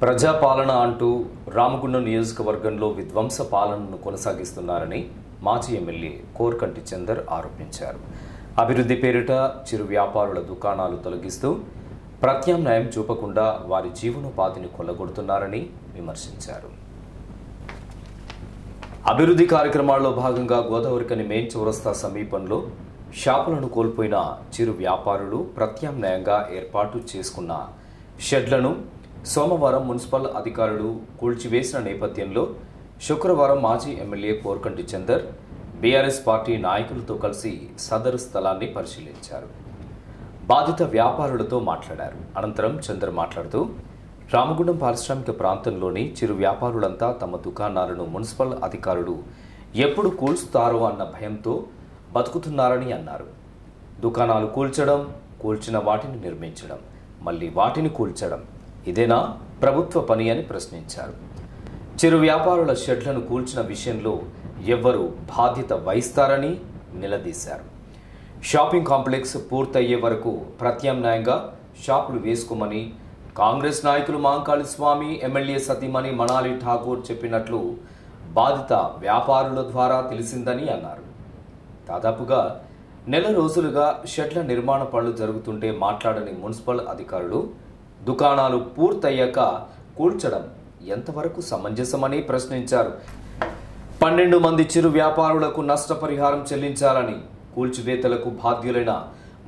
ప్రజాపాలన అంటూ రామగుండం నియోజకవర్గంలో విధ్వంస పాలనను కొనసాగిస్తున్నారని మాజీ ఎమ్మెల్యే కోర్కంటి చందర్ ఆరోపించారు. అభివృద్ధి పేరిట చిరు వ్యాపారుల దుకాణాలు తొలగిస్తూ ప్రత్యామ్నాయం చూపకుండా వారి జీవనోపాధిని కొల్లగొడుతున్నారని విమర్శించారు. అభివృద్ధి కార్యక్రమాల్లో భాగంగా గోదావరికని మెయిన్ చౌరస్తా సమీపంలో షాపులను కోల్పోయిన చిరు వ్యాపారులు ప్రత్యామ్నాయంగా ఏర్పాటు చేసుకున్న షెడ్లను సోమవారం మున్సిపల్ అధికారులు కూల్చివేసిన నేపథ్యంలో శుక్రవారం మాజీ ఎమ్మెల్యే కోర్కంటి చందర్ బీఆర్ఎస్ పార్టీ నాయకులతో కలిసి సదరు స్థలాన్ని పరిశీలించారు. బాధిత వ్యాపారులతో మాట్లాడారు. అనంతరం చందర్ మాట్లాడుతూ రామగుండం పారిశ్రామిక ప్రాంతంలోని చిరు వ్యాపారులంతా తమ దుకాణాలను మున్సిపల్ అధికారులు ఎప్పుడు కూల్చుతారో అన్న భయంతో బతుకుతున్నారని అన్నారు. దుకాణాలు కూల్చడం, కూల్చిన వాటిని నిర్మించడం, మళ్లీ వాటిని కూల్చడం ఇదేనా ప్రభుత్వ పని అని ప్రశ్నించారు. చిరు వ్యాపారుల షెడ్లను కూల్చిన విషయంలో ఎవ్వరూ బాధ్యత వహిస్తారని నిలదీశారు. షాపింగ్ కాంప్లెక్స్ పూర్తయ్యే వరకు ప్రత్యామ్నాయంగా షాపులు వేసుకోమని కాంగ్రెస్ నాయకులు మాంకాళి స్వామి, ఎమ్మెల్యే సతీమణి మనాలి ఠాకూర్ చెప్పినట్లు బాధిత వ్యాపారుల ద్వారా తెలిసిందని అన్నారు. దాదాపుగా నెల రోజులుగా షెడ్ల నిర్మాణ పనులు జరుగుతుంటే మాట్లాడని మున్సిపల్ అధికారులు దుకాణాలు పూర్తయ్యాక కూల్చడం ఎంతవరకు సమంజసమని ప్రశ్నించారు. 12 మంది చిరు వ్యాపారులకు నష్టపరిహారం చెల్లించాలని, కూల్చివేతలకు బాధ్యులైన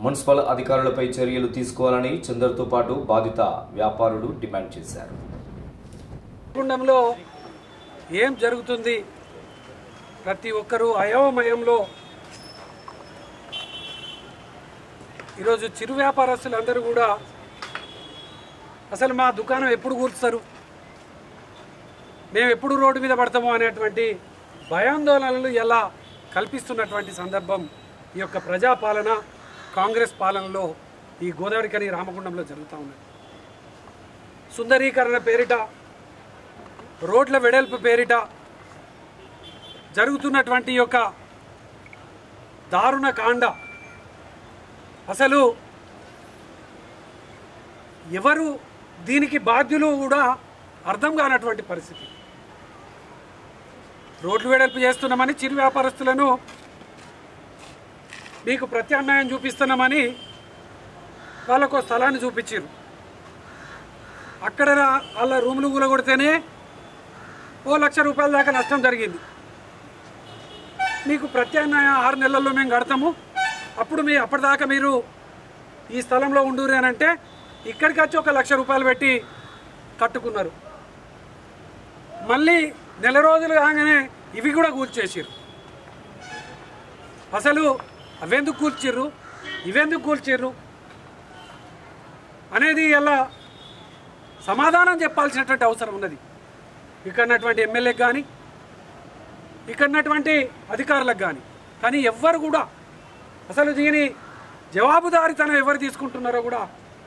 మున్సిపల్ అధికారులపై చర్యలు తీసుకోవాలని చందర్తో పాటు బాధిత వ్యాపారులు డిమాండ్ చేశారు. గుండంలో ఏం జరుగుతుంది? ప్రతి ఒక్కరూ అయోమయంలో ఈరోజు చిరు వ్యాపారస్తులందరూ కూడా అసలు మా దుకాణం ఎప్పుడు కూర్చుతారు, మేము ఎప్పుడు రోడ్డు మీద పడతాము అనేటువంటి భయాందోళనలు ఎలా కల్పిస్తున్నటువంటి సందర్భం ఈ యొక్క ప్రజాపాలన కాంగ్రెస్ పాలనలో ఈ గోదావరికని రామగుండంలో జరుగుతూ ఉన్నది. సుందరీకరణ పేరిట, రోడ్ల వెడల్పు పేరిట జరుగుతున్నటువంటి యొక్క దారుణ కాండ అసలు ఎవరు దీనికి బాధ్యులు కూడా అర్థం కానటువంటి పరిస్థితి. రోడ్లు వెడల్పు చేస్తున్నామని చిరు వ్యాపారస్తులను మీకు ప్రత్యామ్నాయం చూపిస్తున్నామని వాళ్ళకు స్థలాన్ని చూపించారు. అక్కడ వాళ్ళ రూములు కూలగొడితేనే ₹1,00,000 దాకా నష్టం జరిగింది. మీకు ప్రత్యామ్నాయం 6 నెలల్లో మేము కడతాము, అప్పుడు అప్పటిదాకా మీరు ఈ స్థలంలో ఉండురు అని అంటే ఇక్కడికి వచ్చి ₹1,00,000 పెట్టి కట్టుకున్నారు. మళ్ళీ నెల రోజులు కాగానే ఇవి కూడా కూల్చేసారు. అసలు అవెందుకు కూల్చిర్రు, ఇవెందుకు కూల్చిర్రు అనేది ఎలా సమాధానం చెప్పాల్సినటువంటి అవసరం ఉన్నది. ఇక్కడన్నటువంటి ఎమ్మెల్యేకి కానీ, ఇక్కడన్నటువంటి అధికారులకు కానీ. కానీ ఎవ్వరు కూడా అసలు దీని జవాబుదారీతనం ఎవరు తీసుకుంటున్నారో కూడా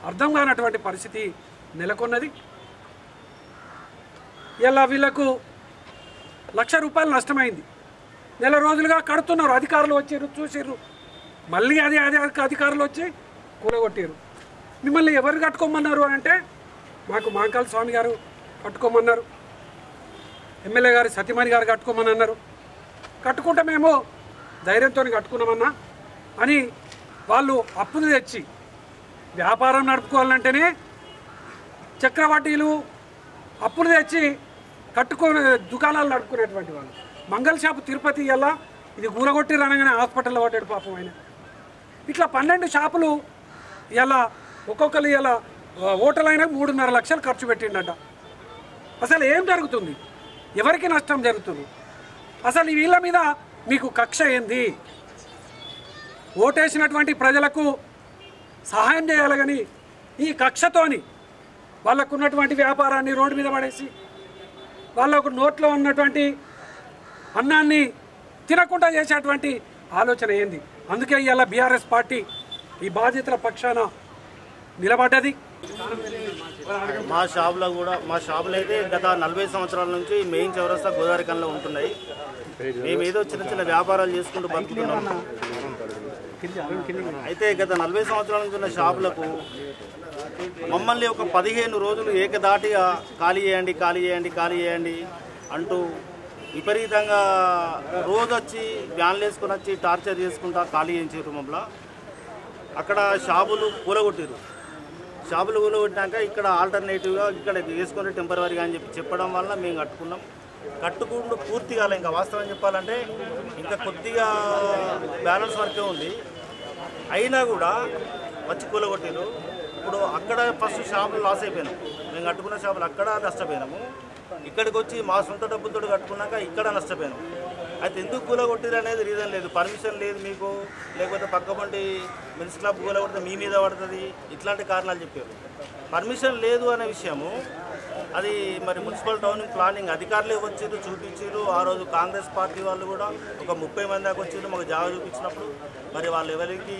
అర్థం కానటువంటి పరిస్థితి నెలకొన్నది. ఇలా వీళ్లకు ₹1,00,000 నష్టమైంది. నెల రోజులుగా కడుతున్నారు. అధికారులు వచ్చారు, చూసారు, మళ్ళీ అదే అధికారులు వచ్చి కూలగొట్టారు. మిమ్మల్ని ఎవరు కట్టుకోమన్నారు అని అంటే మాకు మాంకాళి స్వామి గారు కట్టుకోమన్నారు, ఎమ్మెల్యే గారు సతీమణి గారు కట్టుకోమని అన్నారు. కట్టుకుంటే మేము ధైర్యంతో కట్టుకున్నామన్నా అని వాళ్ళు అప్పులు తెచ్చి వ్యాపారం నడుపుకోవాలంటేనే చక్రవడ్డీలు అప్పులు తెచ్చి కట్టుకునే దుకాణాలు నడుపుకునేటువంటి వాళ్ళు. మంగళ షాపు తిరుపతి ఇలా ఇది కూలగొట్టి అనగానే హాస్పిటల్లో పట్టాడు పాపం ఆయన. ఇట్లా 12 షాపులు ఇలా ఒక్కొక్కరు ఇలా హోటల్ అయినా 3.5 లక్షలు ఖర్చు పెట్టిండట. అసలు ఏం జరుగుతుంది? ఎవరికి నష్టం జరుగుతుంది? అసలు వీళ్ళ మీద మీకు కక్ష ఏంది? ఓటేసినటువంటి ప్రజలకు సహాయం చేయాలి కానీ ఈ కక్షతోని వాళ్ళకున్నటువంటి వ్యాపారాన్ని రోడ్డు మీద పడేసి వాళ్ళకు నోట్లో ఉన్నటువంటి అన్నాన్ని తినకుండా చేసేటువంటి ఆలోచన ఏంది? అందుకే ఇవాళ బీఆర్ఎస్ పార్టీ ఈ బాధితుల పక్షాన నిలబడ్డది. మా షాపులు అయితే గత 40 సంవత్సరాల నుంచి మెయిన్ చౌరస్తా గోదావరికనిలో ఉంటున్నాయి. మేమేదో చిన్న చిన్న వ్యాపారాలు చేసుకుంటూ బతుకుతున్నాం. అయితే గత 40 సంవత్సరాల నుంచి ఉన్న షాపులకు మమ్మల్ని ఒక 15 రోజులు ఏకదాటిగా ఖాళీ చేయండి అంటూ విపరీతంగా రోజు వచ్చి వ్యాన్లు వేసుకొని వచ్చి టార్చర్ చేసుకుంటా ఖాళీ చేయించారు మమ్మల్ని. అక్కడ షాపులు కూలగొట్టారు. షాపులు కూలగొట్టినాక ఇక్కడ ఆల్టర్నేటివ్గా ఇక్కడ వేసుకొని టెంపరీగా అని చెప్పడం వల్ల మేము కట్టుకుంటూ పూర్తిగా ఇంకా వాస్తవం చెప్పాలంటే ఇంకా కొద్దిగా బ్యాలెన్స్ వర్కే ఉంది. అయినా కూడా వచ్చి కూలగొట్టారు. ఇప్పుడు అక్కడ ఫస్ట్ షాపులు లాస్ అయిపోయినాము. మేము కట్టుకున్న షాపులు అక్కడ నష్టపోయినాము. ఇక్కడికి వచ్చి మా సొంత డబ్బులతో కట్టుకున్నాక ఇక్కడ నష్టపోయాము. అయితే ఎందుకు కూలగొట్టిరు అనేది రీజన్ లేదు. పర్మిషన్ లేదు మీకు, లేకపోతే పక్కబండి మెన్స్ క్లబ్ కూలగొడితే మీ మీద పడుతుంది, ఇట్లాంటి కారణాలు చెప్పారు. పర్మిషన్ లేదు అనే విషయము అది మరి మున్సిపల్ టౌన్ ప్లానింగ్ అధికారులే వచ్చారు, చూపించారు. ఆ రోజు కాంగ్రెస్ పార్టీ వాళ్ళు కూడా ఒక 30 మంది దాకా వచ్చారు. మాకు జాగా చూపించినప్పుడు మరి వాళ్ళు ఎవరికి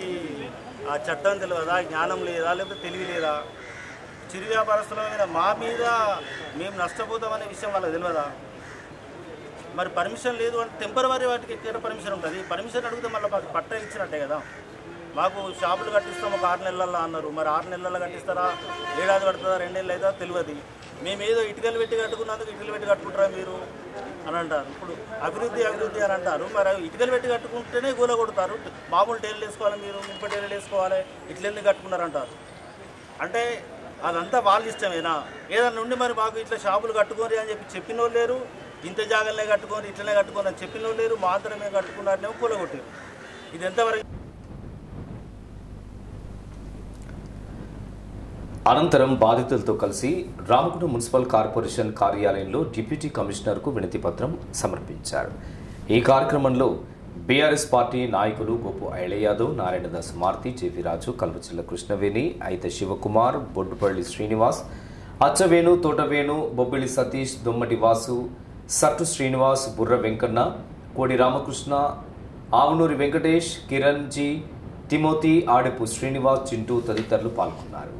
ఆ చట్టం తెలియదా, జ్ఞానం లేదా, లేకపోతే తెలివి లేదా? చిరు వ్యాపారస్తుల మీద మా మీద మేము నష్టపోతామనే విషయం వాళ్ళకి తెలియదా? మరి పర్మిషన్ లేదు అంటే టెంపరరీ వాటికి ఎక్కడ పర్మిషన్ ఉంటుంది? పర్మిషన్ అడిగితే మళ్ళీ మాకు పట్ట ఇచ్చినట్టే కదా. మాకు షాపులు కట్టిస్తాం ఒక 6 నెలల్లో అన్నారు. మరి 6 నెలల్లో కట్టిస్తారా, ఏడాది పడుతుందా, 2 నెలలు అవుతుందా తెలియదు. మేము ఏదో ఇటుకలు పెట్టి కట్టుకున్నందుకు ఇటుకలు పెట్టి కట్టుకుంటారా మీరు అని అంటారు. ఇప్పుడు అభివృద్ధి అని అంటారు. మరి ఇటుకలు పెట్టి కట్టుకుంటేనే గూల కొడతారు. మామూలు టైర్లు వేసుకోవాలి, మీరు ముప్పై టైర్లు వేసుకోవాలి, ఇట్లా ఎందుకు కట్టుకున్నారంటారు. అంటే అదంతా వాళ్ళ ఇష్టమేనా? ఏదన్నా నుండి మరి మాకు ఇట్లా షాపులు కట్టుకోరు అని చెప్పిన వాళ్ళు లేరు. ఇంత జాగాలనే కట్టుకొని ఇట్లనే కట్టుకొని అని చెప్పిన వాళ్ళు లేరు. మాత్రమే కట్టుకున్నారనేమో కూలగొట్టారు. ఇది ఎంతవరకు? అనంతరం బాధితులతో కలిసి రామగుండం మున్సిపల్ కార్పొరేషన్ కార్యాలయంలో డిప్యూటీ కమిషనర్కు వినతి పత్రం సమర్పించారు. ఈ కార్యక్రమంలో బీఆర్ఎస్ పార్టీ నాయకులు గోపు ఐలయాదవ్, నారాయణదాస్ మారుతి, జేవి రాజు, కల్వచిల్ల కృష్ణవేణి, అయితే శివకుమార్, బొడ్డుపల్లి శ్రీనివాస్, అచ్చవేణు, తోటవేణు, బొబ్బిలి సతీష్, దొమ్మటి వాసు, సట్టు శ్రీనివాస్, బుర్ర వెంకన్న, కోడి రామకృష్ణ, ఆవునూరి వెంకటేష్, కిరణ్ జీ, తిమోతి, ఆడెపు శ్రీనివాస్, చింటూ తదితరులు పాల్గొన్నారు.